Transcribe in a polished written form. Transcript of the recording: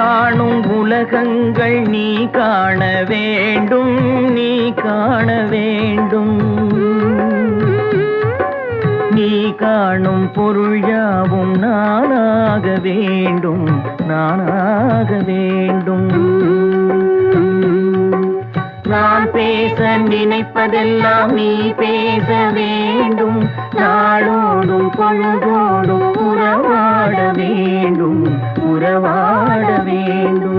காணும் உலகங்கள் நீ காண வேண்டும், நீ காண வேண்டும். நீ காணும் பொருள் யாவும் நானாக வேண்டும், நானாக வேண்டும். நான் பேச நினைப்பதெல்லாம் நீ பேச வேண்டும். நாளோடும் பொழுதோடும் உறவாட வேண்டும், உறவாட வேண்டும்.